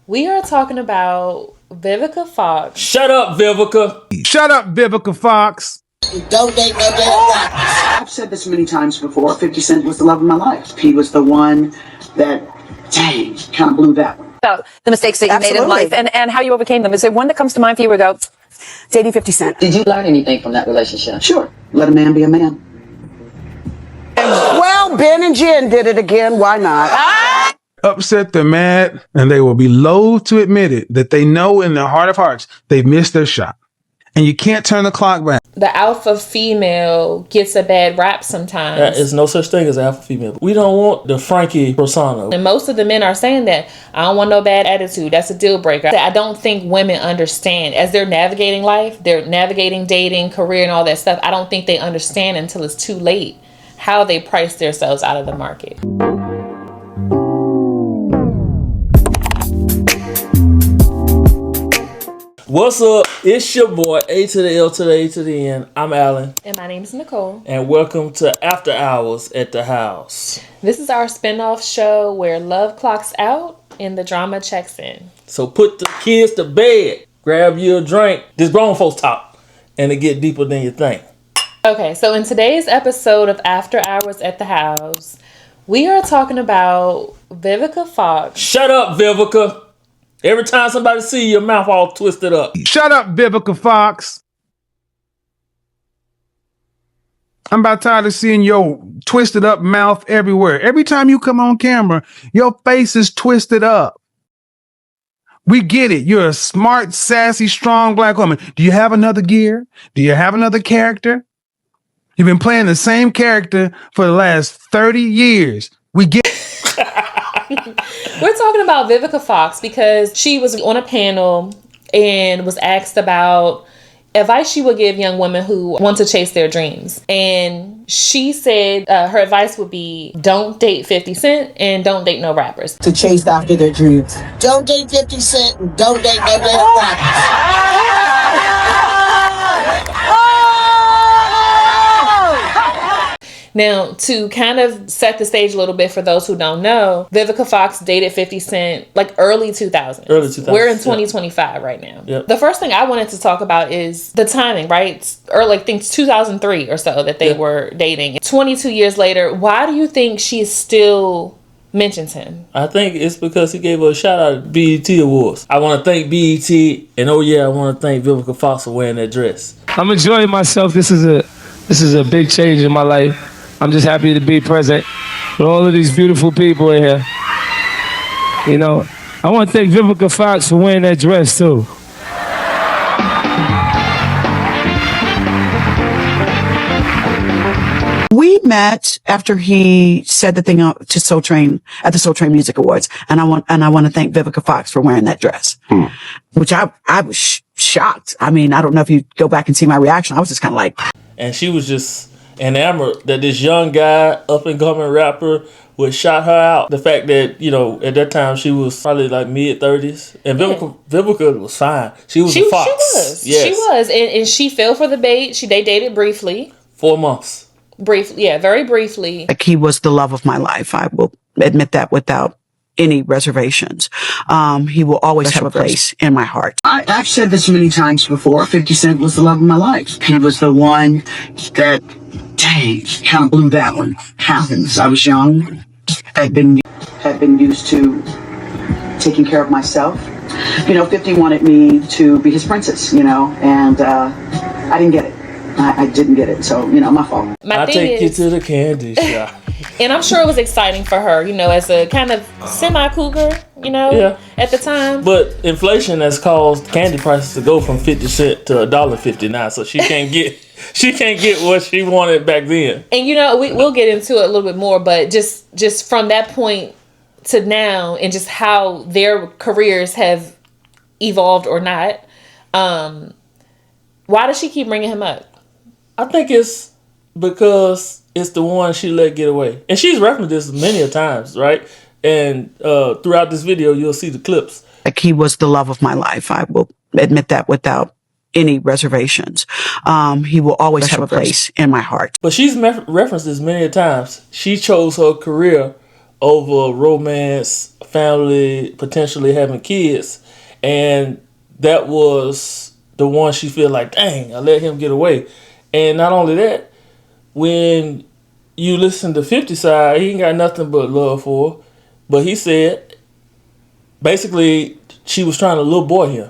We are talking about Vivica Fox. Shut up, Vivica. Shut up, Vivica Fox. Don't date no damn rappers. I've said this many times before. 50 Cent was the love of my life. He was the one that, dang, kind of blew that one. About the mistakes that you made in life and how you overcame them. Is there one that comes to mind for you where you go, dating 50 Cent? Did you learn anything from that relationship? Sure. Let a man be a man. Well, Ben and Jen did it again. Why not? Upset, they're mad, and they will be loath to admit it that they know in their heart of hearts they've missed their shot. And you can't turn the clock back. The alpha female gets a bad rap sometimes. There is no such thing as alpha female. We don't want the Frankie persona. And most of the men are saying that. I don't want no bad attitude. That's a deal breaker. I don't think women understand as they're navigating life, they're navigating dating, career, and all that stuff. I don't think they understand until it's too late how they price themselves out of the market. What's up? It's your boy, A to the L to the A to the N. I'm Alan. And my name is Nicole. And welcome to After Hours at the House. This is our spinoff show where love clocks out and the drama checks in. So put the kids to bed, grab you a drink, this grown folks talk, and it get deeper than you think. Okay, so in today's episode of After Hours at the House, we are talking about Vivica Fox. Shut up, Vivica. Every time somebody see your mouth all twisted up. Shut up, Vivica Fox. I'm about tired of seeing your twisted up mouth everywhere. Every time you come on camera, your face is twisted up. We get it. You're a smart, sassy, strong black woman. Do you have another gear? Do you have another character? You've been playing the same character for the last 30 years. We get it. We're talking about Vivica Fox because she was on a panel and was asked about advice she would give young women who want to chase their dreams. And she said her advice would be don't date 50 Cent and don't date no rappers. To chase after their dreams. Don't date 50 Cent and don't date no damn rappers. Now, to kind of set the stage a little bit for those who don't know, Vivica Fox dated 50 Cent like early 2000s. Early 2000s. We're in 2025 right now. Yep. The first thing I wanted to talk about is the timing, right? Or like, I think 2003 or so that they were dating. 22 years later, why do you think she still mentions him? I think it's because he gave her a shout out at BET Awards. I want to thank BET, and oh yeah, I want to thank Vivica Fox for wearing that dress. I'm enjoying myself. This is a big change in my life. I'm just happy to be present with all of these beautiful people in here. You know, I want to thank Vivica Fox for wearing that dress too. We met after he said the thing to Soul Train at the Soul Train Music Awards, and I want to thank Vivica Fox for wearing that dress, which I was shocked. I mean, I don't know if you go back and see my reaction. I was just kind of like, And she was just enamored that this young guy, up and coming rapper, would shout her out. The fact that, you know, at that time she was probably like mid-30s. And Vivica was fine. She was a fox. She was. Yes. She was. And she fell for the bait. They dated briefly. 4 months. Briefly. Yeah, very briefly. like he was the love of my life. I will admit that without any reservations. He will always have a place in my heart. I've said this many times before. 50 Cent was the love of my life. He was the one that, dang, kind of blew that one. Happens. I was young. Had been used to taking care of myself. You know, 50 wanted me to be his princess, you know, and I didn't get it. I didn't get it. So, you know, my fault. I'll take you to the candy shop. And I'm sure it was exciting for her, you know, as a kind of semi-cougar, you know, at the time. But inflation has caused candy prices to go from 50 cents to $1.59. So she can't get what she wanted back then. And, you know, we'll get into it a little bit more, but just from that point to now and just how their careers have evolved or not, why does she keep bringing him up? I think it's because it's the one she let get away. And she's referenced this many a times, right? And throughout this video, you'll see the clips. Like he was the love of my life. I will admit that without any reservations. He will always have a place in my heart. But she's referenced this many a times. She chose her career over romance, family, potentially having kids. And that was the one she feel like, dang, I let him get away. And not only that, when you listen to 50 side, he ain't got nothing but love for her. But he said, basically, she was trying to little boy him.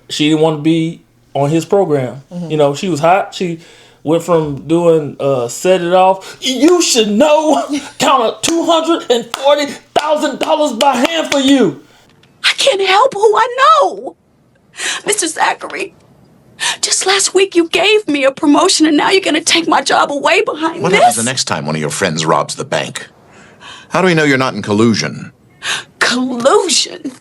She didn't want to be on his program. You know, she was hot. She went from doing Set It Off. You should know, count $240,000 by hand for you. I can't help who I know. Mr. Zachary, just last week you gave me a promotion and now you're going to take my job away behind What this? happens the next time one of your friends robs the bank? How do we know you're not in collusion? Collusion?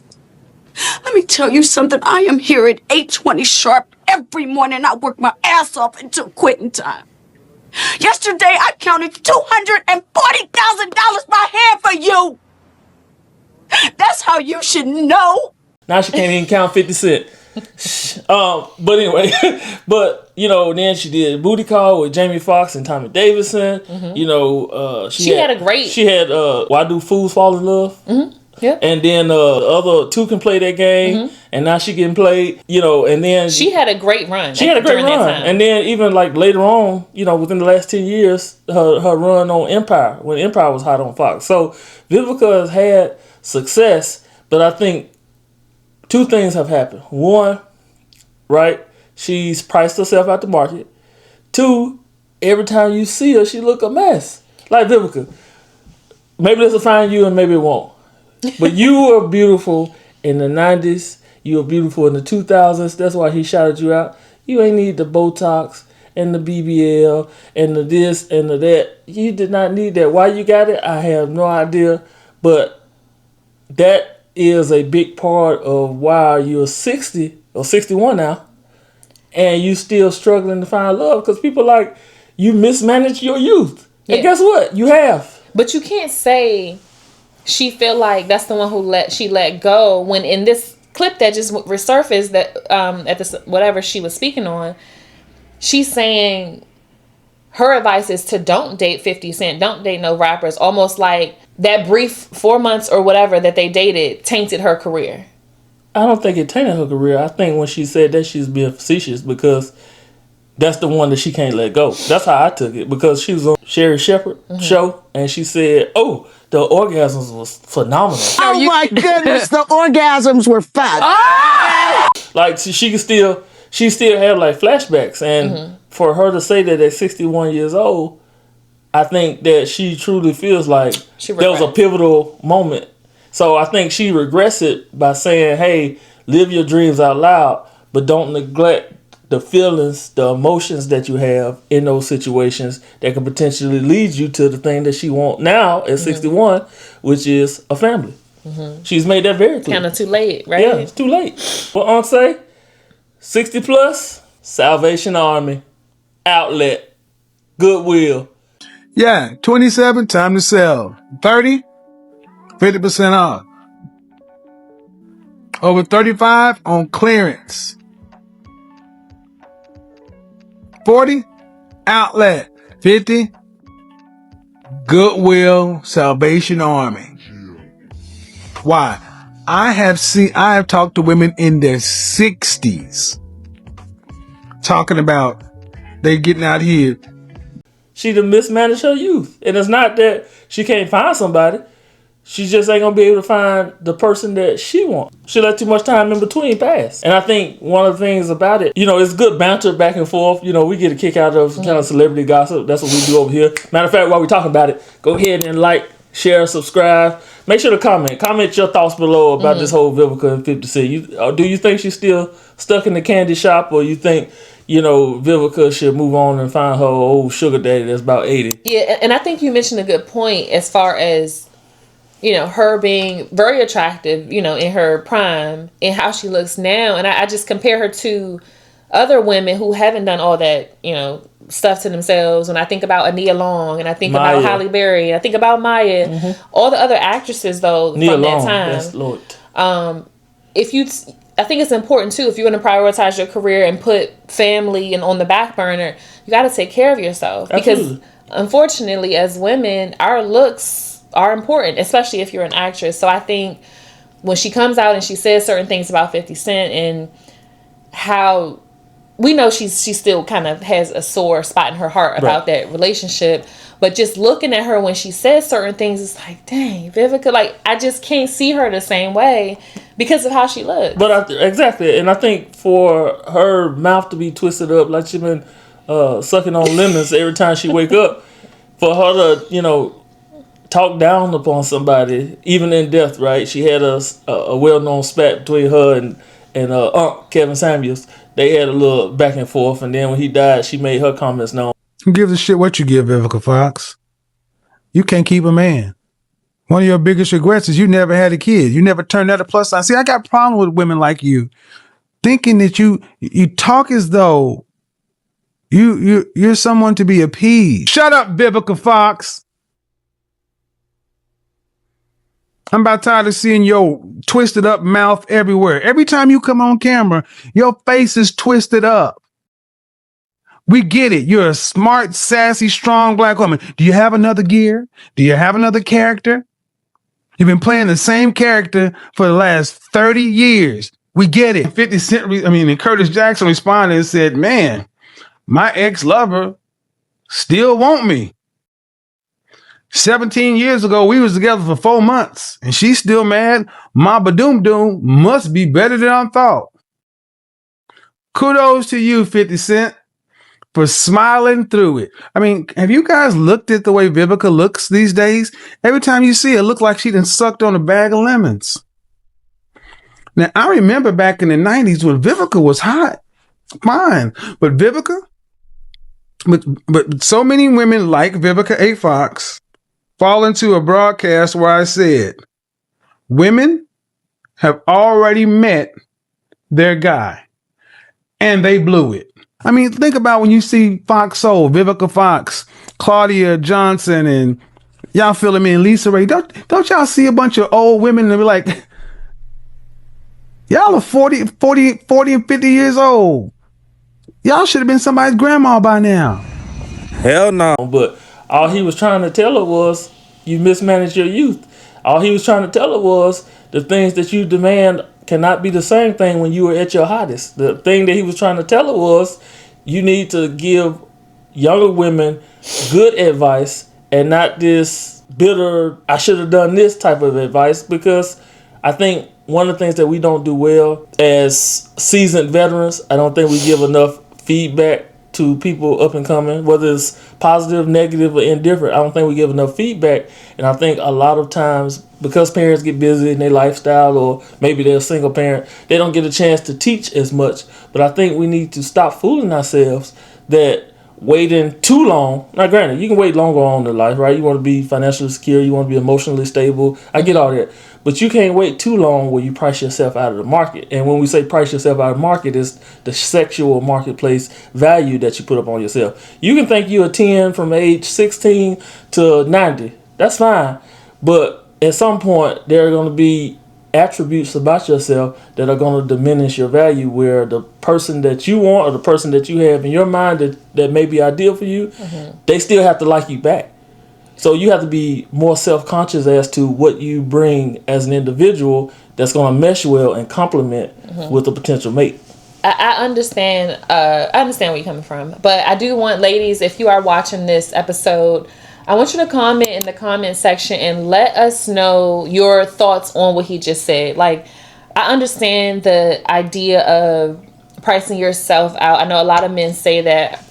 Let me tell you something. I am here at 8:20 sharp every morning. I work my ass off until quitting time. Yesterday, I counted $240,000 by hand for you. That's how you should know. Now she can't even count 50 Cent. But anyway, but you know, then she did Booty Call with Jamie Foxx and Tommy Davidson. You know, she had Why Do Fools Fall in Love? Yeah. And then the other two can play that game, and now she getting played. You know, and then she had a great run. She had a great run, and then even like later on, you know, within the last 10 years, her run on Empire when Empire was hot on Fox. So Vivica has had success, but I think two things have happened. One, right, she's priced herself out the market. Two, every time you see her, she look a mess. Like Vivica. Maybe this will find you and maybe it won't. But you were beautiful in the 90s. You were beautiful in the 2000s. That's why he shouted you out. You ain't need the Botox and the BBL and the this and the that. You did not need that. Why you got it, I have no idea. But that is a big part of why you're 60 or 61 now and you still struggling to find love because people like you mismanaged your youth. Yeah. And guess what? You have. But you can't say she feel like that's the one who let go when in this clip that just resurfaced that at the whatever she was speaking on, she's saying her advice is to don't date 50 Cent, don't date no rappers, almost like that brief 4 months or whatever that they dated tainted her career. I don't think it tainted her career. I think when she said that, she's being facetious because that's the one that she can't let go. That's how I took it because she was on Sherry Shepherd show and she said, oh, the orgasms was phenomenal. Oh my goodness, the orgasms were fun. Like she could still have like flashbacks, and for her to say that at 61 years old, I think that she truly feels like there was a pivotal moment. So I think she regrets it by saying, hey, live your dreams out loud, but don't neglect the feelings, the emotions that you have in those situations that could potentially lead you to the thing that she wants now at 61, which is a family. She's made that very clear. Kind of too late, right? Yeah, it's too late. What Aunt say? 60 plus, Salvation Army, Outlet, Goodwill. Yeah, 27, time to sell. 30, 50% off. Over 35 on clearance. 40, Outlet. 50, Goodwill, Salvation Army. Why? I have talked to women in their 60s talking about they getting out here. She done mismanaged her youth. And it's not that she can't find somebody. She just ain't gonna be able to find the person that she wants. She let too much time in between pass. And I think one of the things about it, you know, it's good banter back and forth. You know, we get a kick out of some kind of celebrity gossip. That's what we do over here. Matter of fact, while we're talking about it, go ahead and like, share, subscribe. Make sure to comment. Comment your thoughts below about this whole Vivica and 50 Cent. Do you think she's still stuck in the candy shop, or you think, you know, Vivica should move on and find her old sugar daddy that's about 80? Yeah, and I think you mentioned a good point as far as, you know, her being very attractive, you know, in her prime and how she looks now. And I just compare her to other women who haven't done all that, you know, stuff to themselves. When I think about Ania Long and I think about Halle Berry and I think about Maya, all the other actresses though Nia from Long, that time. yes, Lord. I think it's important too, if you're going to prioritize your career and put family and on the back burner, you got to take care of yourself. Absolutely. Because unfortunately, as women, our looks are important, especially if you're an actress. So I think when she comes out and she says certain things about 50 Cent and how we know she still kind of has a sore spot in her heart about that relationship, but just looking at her when she says certain things, it's like, dang, Vivica, like I just can't see her the same way because of how she looks. But exactly, and I think for her mouth to be twisted up like she been sucking on lemons every time she wake up, for her to talk down upon somebody even in death, right? She had a well-known spat between her and Unc Kevin Samuels. They had a little back and forth, and then when he died, she made her comments known. Who gives a shit what you give, Vivica Fox? You can't keep a man. One of your biggest regrets is you never had a kid. You never turned out a plus sign. See, I got a problem with women like you, thinking that you talk as though you're someone to be appeased. Shut up, Vivica Fox. I'm about tired of seeing your twisted up mouth everywhere. Every time you come on camera, your face is twisted up. We get it. You're a smart, sassy, strong black woman. Do you have another gear? Do you have another character? You've been playing the same character for the last 30 years. We get it. 50 Cent, and Curtis Jackson responded and said, man, my ex-lover still want me. 17 years ago, we was together for 4 months, and she's still mad. Ma Badoom Doom must be better than I thought. Kudos to you, 50 Cent, for smiling through it. I mean, have you guys looked at the way Vivica looks these days? Every time you see her, it looks like she done sucked on a bag of lemons. Now, I remember back in the 90s when Vivica was hot. Fine. But Vivica, but so many women like Vivica A. Fox fall into a broadcast where I said, women have already met their guy, and they blew it. I mean, think about when you see Fox Soul, Vivica Fox, Claudia Johnson, and y'all feel me, and Lisa Ray. Don't y'all see a bunch of old women and be like, y'all are 40 and 50 years old. Y'all should have been somebody's grandma by now. Hell no. But all he was trying to tell her was, you mismanaged your youth. All he was trying to tell her was, the things that you demand cannot be the same thing when you were at your hottest. The thing that he was trying to tell her was, you need to give younger women good advice and not this bitter, I should have done this type of advice, because I think one of the things that we don't do well as seasoned veterans, I don't think we give enough feedback to people up and coming, whether it's positive, negative, or indifferent. I don't think we give enough feedback. And I think a lot of times, because parents get busy in their lifestyle, or maybe they're a single parent, they don't get a chance to teach as much. But I think we need to stop fooling ourselves that waiting too long. Now, granted, you can wait longer on in life, right? You want to be financially secure, you want to be emotionally stable. I get all that. But you can't wait too long where you price yourself out of the market. And when we say price yourself out of the market, it's the sexual marketplace value that you put up on yourself. You can think you're a 10 from age 16 to 90. That's fine. But at some point, there are going to be attributes about yourself that are going to diminish your value, where the person that you want or the person that you have in your mind that may be ideal for you, they still have to like you back. So you have to be more self-conscious as to what you bring as an individual that's going to mesh well and complement with a potential mate. I understand. I understand where you're coming from, but I do want, ladies, if you are watching this episode, I want you to comment in the comment section and let us know your thoughts on what he just said. Like, I understand the idea of pricing yourself out. I know a lot of men say that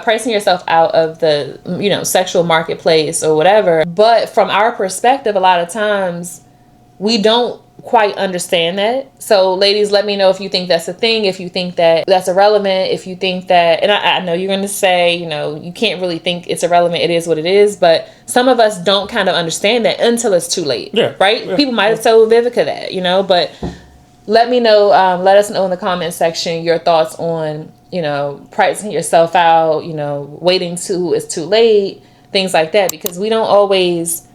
pricing yourself out of the, sexual marketplace or whatever. But from our perspective, a lot of times we don't quite understand that. So ladies, let me know if you think that's a thing, if you think that that's irrelevant, if you think that, and I know you're going to say, you can't really think it's irrelevant. It is what it is. But some of us don't kind of understand that until it's too late. Yeah, right? Yeah. People might have told Vivica that, but let me know, let us know in the comment section your thoughts on, pricing yourself out, waiting till it's too late, things like that, because we don't always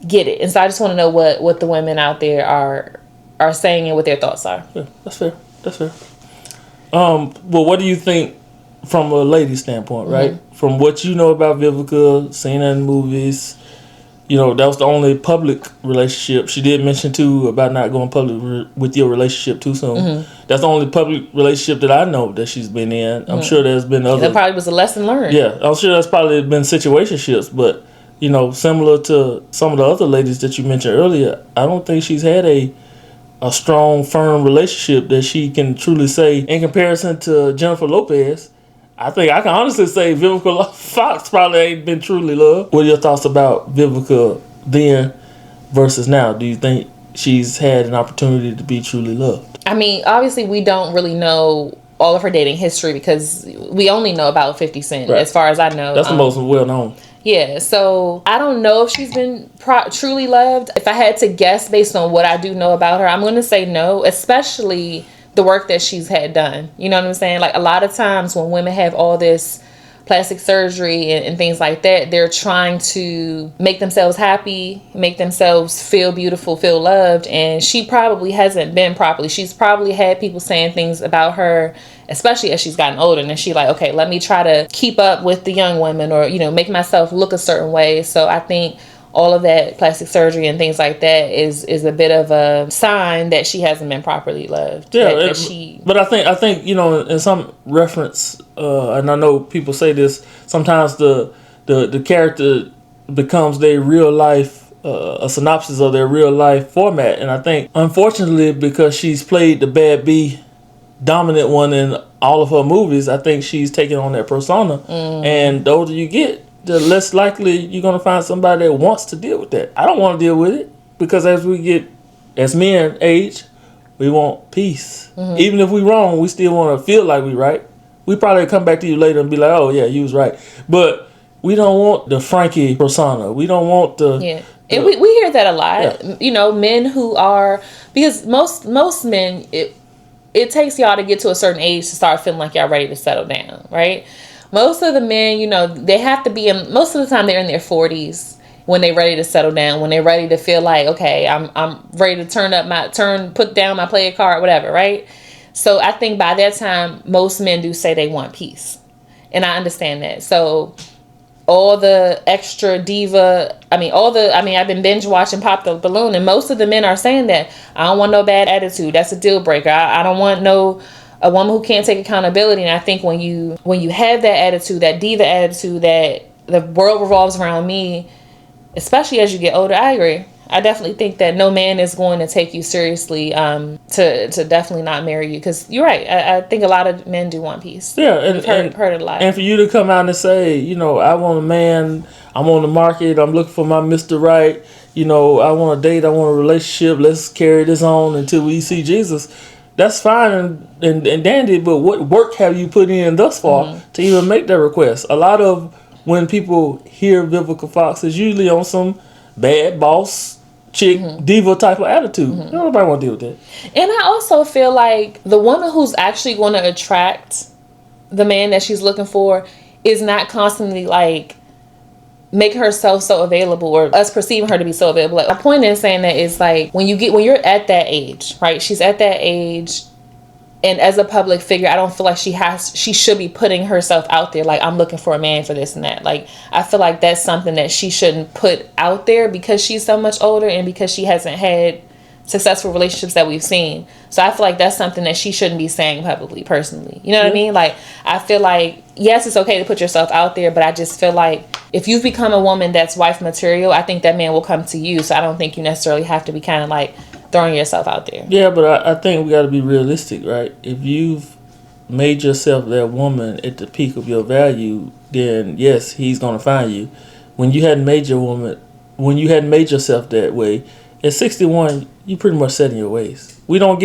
get it. And so I just want to know what the women out there are saying and what their thoughts are. Yeah, that's fair. Well, what do you think from a lady standpoint, right? From what you know about Vivica, seen her in movies, You know, that was the only public relationship. She did mention too about not going public with your relationship too soon. Mm-hmm. That's the only public relationship that I know that she's been in. I'm sure there's been other. That probably was a lesson learned. Yeah, I'm sure there's probably been situationships, but you know, similar to some of the other ladies that you mentioned earlier, I don't think she's had a strong, firm relationship that she can truly say in comparison to Jennifer Lopez. I think I can honestly say Vivica Fox probably ain't been truly loved. What are your thoughts about Vivica then versus now? Do you think she's had an opportunity to be truly loved? I mean, obviously we don't really know all of her dating history because we only know about 50 Cent, right, as far as I know. That's the most well known. Yeah, so I don't know if she's been truly loved. If I had to guess based on what I do know about her, I'm going to say no, especially the work that she's had done. You know what I'm saying? Like, a lot of times when women have all this plastic surgery and things like that, they're trying to make themselves happy, make themselves feel beautiful, feel loved, and she probably hasn't been properly. She's probably had people saying things about her, especially as she's gotten older, and then she like, okay, let me try to keep up with the young women, or, you know, make myself look a certain way. So I think all of that plastic surgery and things like that is a bit of a sign that she hasn't been properly loved. Yeah, but I think you know, in some reference, and I know people say this sometimes, the character becomes their real life, a synopsis of their real life format, and I think unfortunately because she's played the bad B dominant one in all of her movies, I think she's taking on that persona, and the older you get, the less likely you're going to find somebody that wants to deal with that. I don't want to deal with it because as men age, we want peace. Mm-hmm. Even if we're wrong, we still want to feel like we're right. We probably come back to you later and be like, oh yeah, you was right. But we don't want the Frankie persona. We don't want the... Yeah. And we hear that a lot. Yeah. You know, men who are... Because most men, it takes y'all to get to a certain age to start feeling like y'all ready to settle down, right? Most of the men, you know, they have to be in, most of the time they're in their 40s when they're ready to settle down, when they're ready to feel like, okay, I'm ready to put down my player card, whatever, right? So I think by that time, most men do say they want peace. And I understand that. So all the extra diva, I've been binge watching Pop the Balloon, and most of the men are saying that. I don't want no bad attitude. That's a deal breaker. I don't want a woman who can't take accountability. And I think when you have that attitude, that diva attitude, that the world revolves around me, especially as you get older, I agree. I definitely think that no man is going to take you seriously to definitely not marry you, because you're right. I think a lot of men do want peace. Yeah, and heard it a lot. And for you to come out and say, you know, I want a man, I'm on the market, I'm looking for my Mr. Right, you know, I want a date, I want a relationship, let's carry this on until we see Jesus. That's fine and dandy, but what work have you put in thus far to even make that request? A lot of when people hear Vivica Fox, is usually on some bad boss chick diva type of attitude. Nobody want to deal with that. And I also feel like the woman who's actually going to attract the man that she's looking for is not constantly like make herself so available, or us perceiving her to be so available. Like, my point in saying that is like when you're at that age, right? She's at that age, and as a public figure, I don't feel like she should be putting herself out there like, I'm looking for a man for this and that. Like, I feel like that's something that she shouldn't put out there because she's so much older and because she hasn't had successful relationships that we've seen. So I feel like that's something that she shouldn't be saying publicly, personally. You know what I mean? Like, I feel like, yes, it's okay to put yourself out there, but I just feel like if you've become a woman that's wife material, I think that man will come to you. So I don't think you necessarily have to be kind of like throwing yourself out there. Yeah, but I think we got to be realistic, right? If you've made yourself that woman at the peak of your value, then yes, he's going to find you. When you hadn't made yourself that way, at 61, you pretty much set in your ways. We don't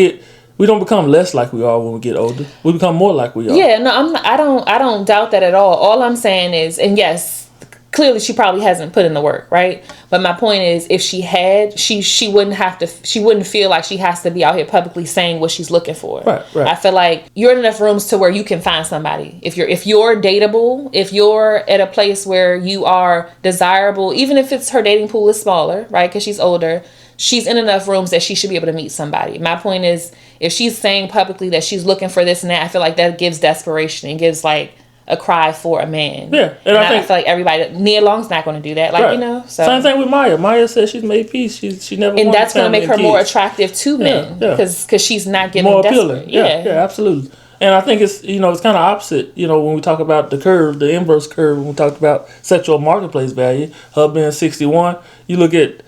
become less like we are when we get older. We become more like we are. Yeah, no, I don't doubt that at all. All I'm saying is, and yes, clearly she probably hasn't put in the work, right? But my point is, if she had, she wouldn't feel like she has to be out here publicly saying what she's looking for. Right. I feel like you're in enough rooms to where you can find somebody. If you're dateable, if you're at a place where you are desirable, even if her dating pool is smaller, right? Because she's older, she's in enough rooms that she should be able to meet somebody. My point is, if she's saying publicly that she's looking for this and that, I feel like that gives desperation and gives like a cry for a man. Yeah, and I feel like everybody, Nia Long's not going to do that. Like, you know, so same thing with Maya. Maya says she's made peace. She never, and that's going to make her kids. more attractive to men because she's not getting more desperate. appealing. Yeah, absolutely. And I think it's, you know, it's kind of opposite, you know, when we talk about the curve, the inverse curve, when we talked about sexual marketplace value, her being 61, you look at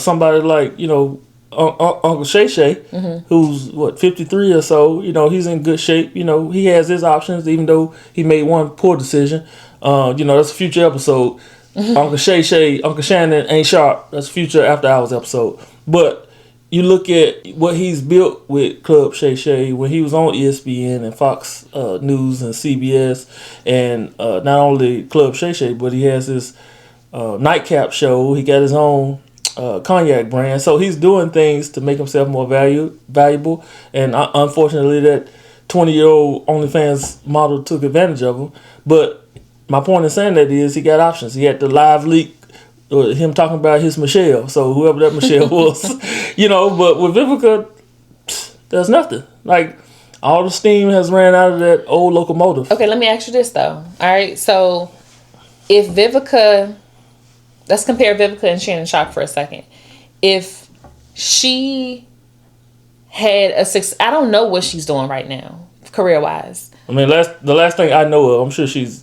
somebody like, you know, Uncle Shay Shay, who's, 53 or so, you know, he's in good shape. You know, he has his options, even though he made one poor decision. You know, that's a future episode. Uncle Shay Shay, Uncle Shannon ain't sharp. That's a future after hours episode. But you look at what he's built with Club Shay Shay when he was on ESPN and Fox News and CBS, and not only Club Shay Shay, but he has his nightcap show. He got his own cognac brand, so he's doing things to make himself more valuable. And unfortunately, that 20-year-old OnlyFans model took advantage of him. But my point in saying that is he got options. He had the live leak. Him talking about his Michelle, so whoever that Michelle was, you know. But with Vivica, there's nothing. Like, all the steam has ran out of that old locomotive. Okay, let me ask you this though. All right, so if Vivica, let's compare Vivica and Shannon Sharp for a second. If she had a success, I don't know what she's doing right now, career wise. I mean, the last thing I know of, I'm sure she's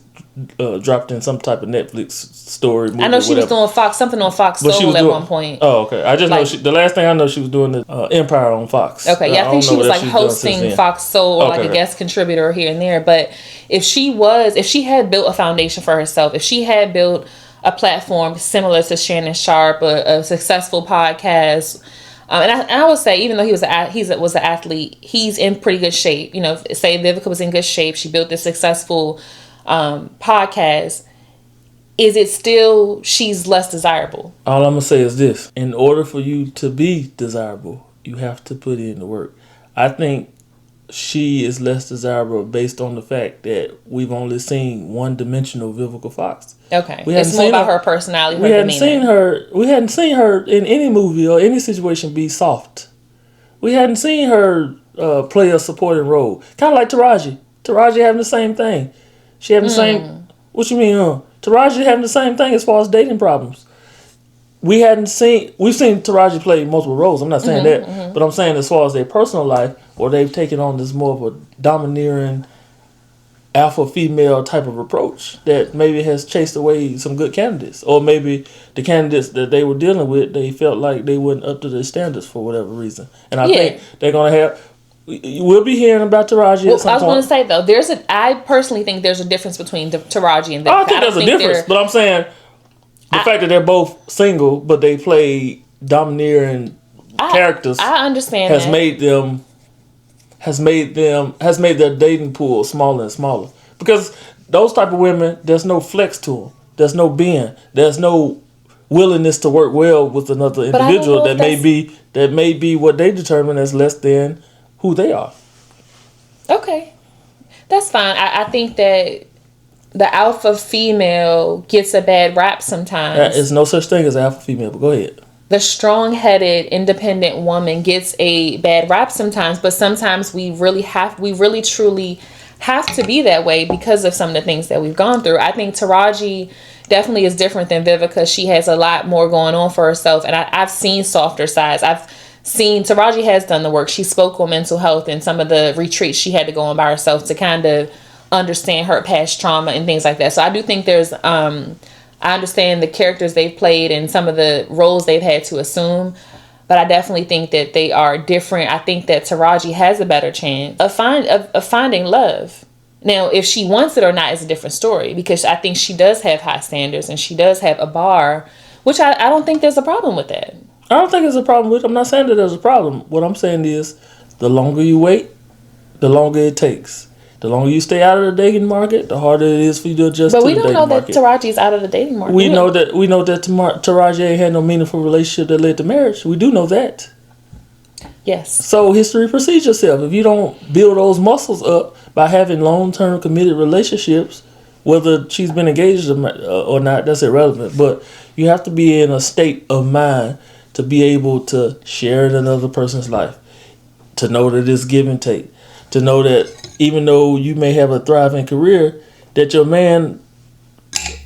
dropped in some type of Netflix story. Movie, I know she was doing something on Fox Soul at one point. Oh, okay. I just know the last thing I know, she was doing the Empire on Fox. Okay, yeah, I think she was like hosting Fox Soul or like a guest contributor here and there. But if she had built a foundation for herself, if she had built a platform similar to Shannon Sharp, a successful podcast. And I would say, even though he was an athlete, he's in pretty good shape. You know, say Vivica was in good shape. She built this successful podcast. Is it still she's less desirable? All I'm gonna say is this: in order for you to be desirable, you have to put in the work. I think she is less desirable based on the fact that we've only seen one-dimensional Vivica Fox. Okay, it's more about her personality. We hadn't seen her in any movie or any situation be soft. We hadn't seen her play a supporting role, kind of like Taraji. Taraji having the same thing. She having the same. What you mean? Taraji having the same thing as far as dating problems. We've seen Taraji play multiple roles. I'm not saying that, but I'm saying as far as their personal life, or they've taken on this more of a domineering alpha female type of approach that maybe has chased away some good candidates, or maybe the candidates that they were dealing with, they felt like they weren't up to their standards for whatever reason. And I think they're gonna have. We'll be hearing about Taraji at some point. I was going to say though, I personally think there's a difference between Taraji and Vivica. I think there's a difference, but I'm saying the fact that they're both single, but they play domineering characters. I understand has made their dating pool smaller and smaller, because those type of women, there's no flex to them. There's no being. There's no willingness to work well with another individual that may be what they determine as less than who they are. Okay, that's fine. I think that the alpha female gets a bad rap sometimes. There's no such thing as alpha female, but go ahead. The strong-headed, independent woman gets a bad rap sometimes, but sometimes we really truly have to be that way because of some of the things that we've gone through. I think Taraji definitely is different than Vivica. She has a lot more going on for herself, and I've seen softer sides. Taraji has done the work. She spoke on mental health and some of the retreats she had to go on by herself to kind of understand her past trauma and things like that. So I do think there's, I understand the characters they've played and some of the roles they've had to assume, but I definitely think that they are different. I think that Taraji has a better chance of finding love. Now, if she wants it or not is a different story, because I think she does have high standards and she does have a bar, which I don't think there's a problem with that. I don't think there's a problem with it. I'm not saying that there's a problem. What I'm saying is, the longer you wait, the longer it takes. The longer you stay out of the dating market, the harder it is for you to adjust to the dating market. But we don't know that Taraji's out of the dating market. We know that Taraji ain't had no meaningful relationship that led to marriage. We do know that. Yes. So history precedes yourself. If you don't build those muscles up by having long-term committed relationships, whether she's been engaged or not, that's irrelevant. But you have to be in a state of mind to be able to share in another person's life. to know that it's give and take, to know that even though you may have a thriving career, that your man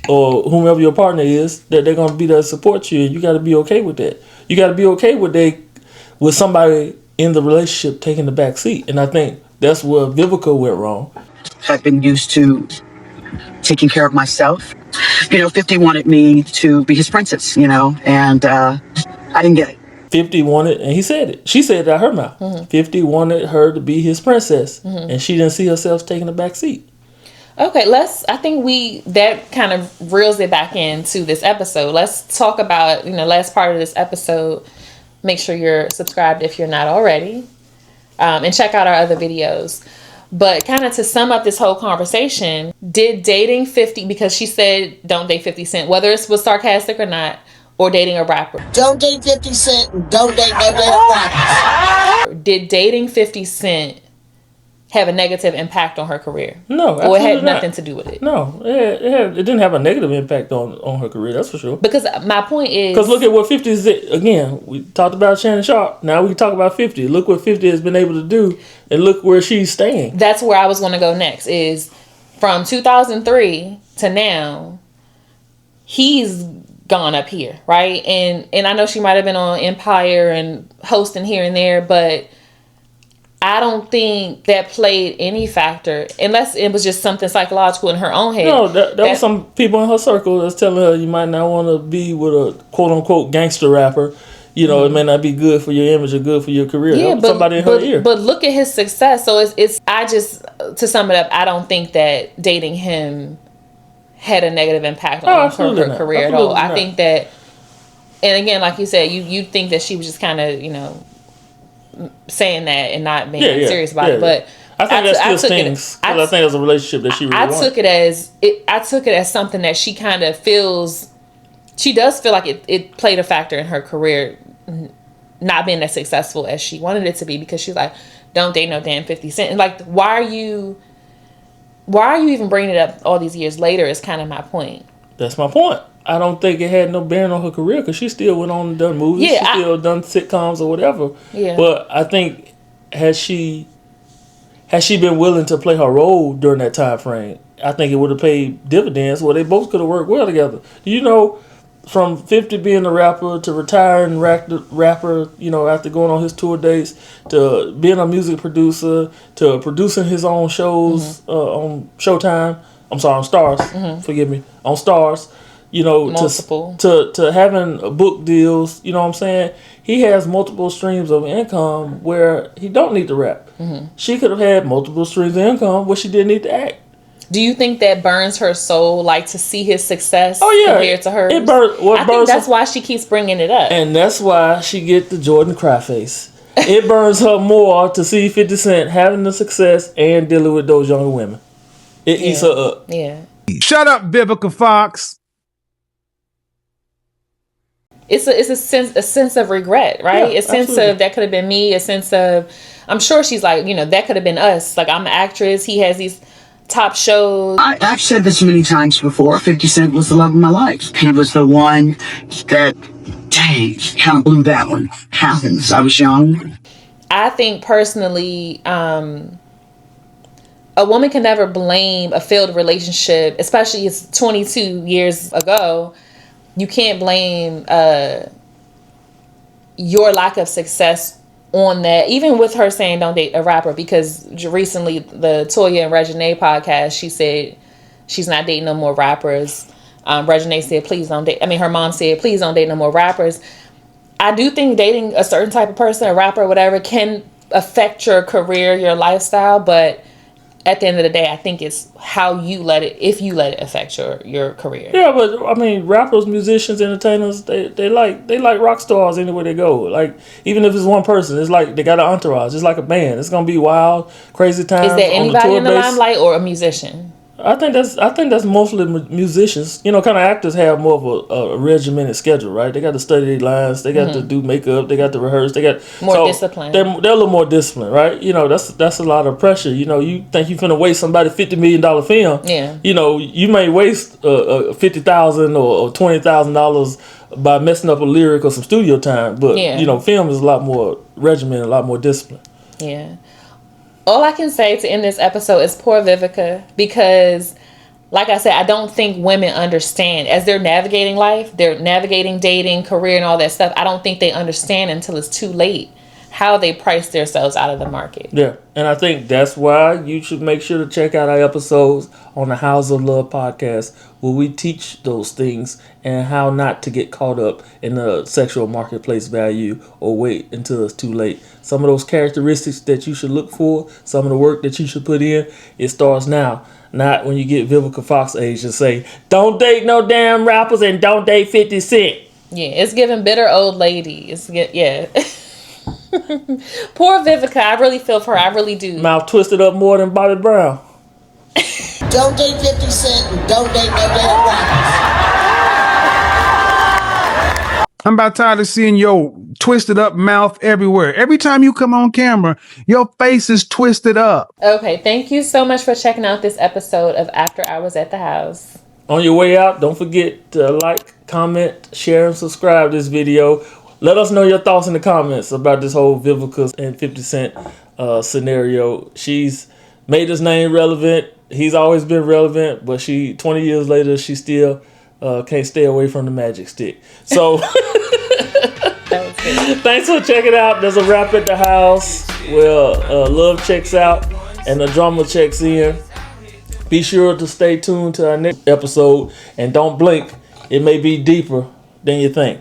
or whomever your partner is, that they're going to be there to support you, and you got to be okay with that. You got to be okay with somebody in the relationship taking the back seat, and I think that's where Vivica went wrong. I've been used to taking care of myself. 50 wanted me to be his princess, and I didn't get it. 50 wanted, and he said it. She said it out her mouth. 50 wanted her to be his princess, and she didn't see herself taking the back seat. Okay, I think that kind of reels it back into this episode. Let's talk about, last part of this episode. Make sure you're subscribed if you're not already. And check out our other videos. But kind of to sum up this whole conversation, did dating 50, because she said don't date 50 Cent, whether it was sarcastic or not, or dating a rapper. Don't date 50 Cent and don't date no damn rappers. Did dating 50 Cent have a negative impact on her career? No, or it had not. nothing to do with it? No, it didn't have a negative impact on her career, that's for sure. Because my point is... Because look at what 50 is... Again, we talked about Shannon Sharp. Now we talk about 50. Look what 50 has been able to do, and look where she's staying. That's where I was going to go next, is from 2003 to now, he's gone up here, right? And I know she might have been on Empire and hosting here and there, but I don't think that played any factor, unless it was just something psychological in her own head. No, that was some people in her circle that's telling her you might not want to be with a quote-unquote gangster rapper. It may not be good for your image or good for your career. Yeah, somebody in her ear. But look at his success. So to sum it up, I don't think that dating him had a negative impact on her career at all. I think that, and again, like you said, you think that she was just kind of, saying that and not being serious about it. But I think that still stings. I think it's a relationship that she really wanted. I took it as something that she kind of feels. She does feel like it played a factor in her career not being as successful as she wanted it to be, because she's like, don't date no damn 50 Cent. And like, why are you even bringing it up all these years later is kind of my point. That's my point. I don't think it had no bearing on her career, because she still went on and done movies. Yeah, she still done sitcoms or whatever. Yeah. But I think had she been willing to play her role during that time frame, I think it would have paid dividends where they both could have worked well together. From 50 being a rapper to retiring rapper, after going on his tour dates, to being a music producer, to producing his own shows on Showtime. I'm sorry, on Stars. Forgive me, on Stars. Multiple. To having book deals. You know what I'm saying? He has multiple streams of income where he don't need to rap. She could have had multiple streams of income where she didn't need to act. Do you think that burns her soul, like to see his success compared to hers? I think that's why she keeps bringing it up. And that's why she get the Jordan cry face. It burns her more to see 50 Cent having the success and dealing with those younger women. It eats her up. Yeah. Shut up, Vivica Fox. It's a sense of regret, right? Yeah, a sense absolutely. of that could have been me. A sense of, I'm sure she's like, that could have been us. Like, I'm an actress. He has these top shows. I've said this many times before. 50 Cent was the love of my life. He was the one that, dang, kind of blew that one. Happens. I was young. I think personally, a woman can never blame a failed relationship, especially it's 22 years ago. You can't blame your lack of success on that, even with her saying don't date a rapper, because recently the Toya and Reginae podcast, she said she's not dating no more rappers. Reginae said, please don't date. Her mom said, please don't date no more rappers. I do think dating a certain type of person, a rapper or whatever, can affect your career, your lifestyle, but at the end of the day, I think it's how you let it affect your career. Yeah, but rappers, musicians, entertainers, they like rock stars anywhere they go. Like, even if it's one person, it's like they got an entourage. It's like a band. It's gonna be wild, crazy times. Is there anybody in the limelight or a musician? I think that's mostly musicians. Kind of actors have more of a regimented schedule, right? They got to study their lines. They got to do makeup. They got to rehearse. They got more discipline. They're a little more disciplined, right? That's a lot of pressure. You think you're finna waste somebody $50 million film? Yeah. You may waste $50,000 or $20,000 by messing up a lyric or some studio time, but film is a lot more regimented, a lot more disciplined. Yeah. All I can say to end this episode is poor Vivica, because like I said, I don't think women understand as they're navigating life, they're navigating dating, career, and all that stuff. I don't think they understand until it's too late how they price themselves out of the market. Yeah, and I think that's why you should make sure to check out our episodes on the House of Love podcast, where we teach those things and how not to get caught up in the sexual marketplace value or wait until it's too late. Some of those characteristics that you should look for, some of the work that you should put in, it starts now. Not when you get Vivica Fox age and say, don't date no damn rappers and don't date 50 Cent. Yeah, it's giving bitter old lady. Yeah. Poor Vivica. I really feel for her. I really do. Mouth twisted up more than Bobby Brown. Don't date 50 Cent and don't date no damn rappers. I'm about tired of seeing your twisted up mouth everywhere. Every time you come on camera, your face is twisted up. Okay, thank you so much for checking out this episode of After Hours at the House. On your way out, don't forget to like, comment, share, and subscribe to this video. Let us know your thoughts in the comments about this whole Vivica and 50 Cent scenario. She's made his name relevant. He's always been relevant, but 20 years later, she still can't stay away from the magic stick. So, thanks for checking out. There's a rap at the house where love checks out and the drama checks in. Be sure to stay tuned to our next episode and don't blink. It may be deeper than you think.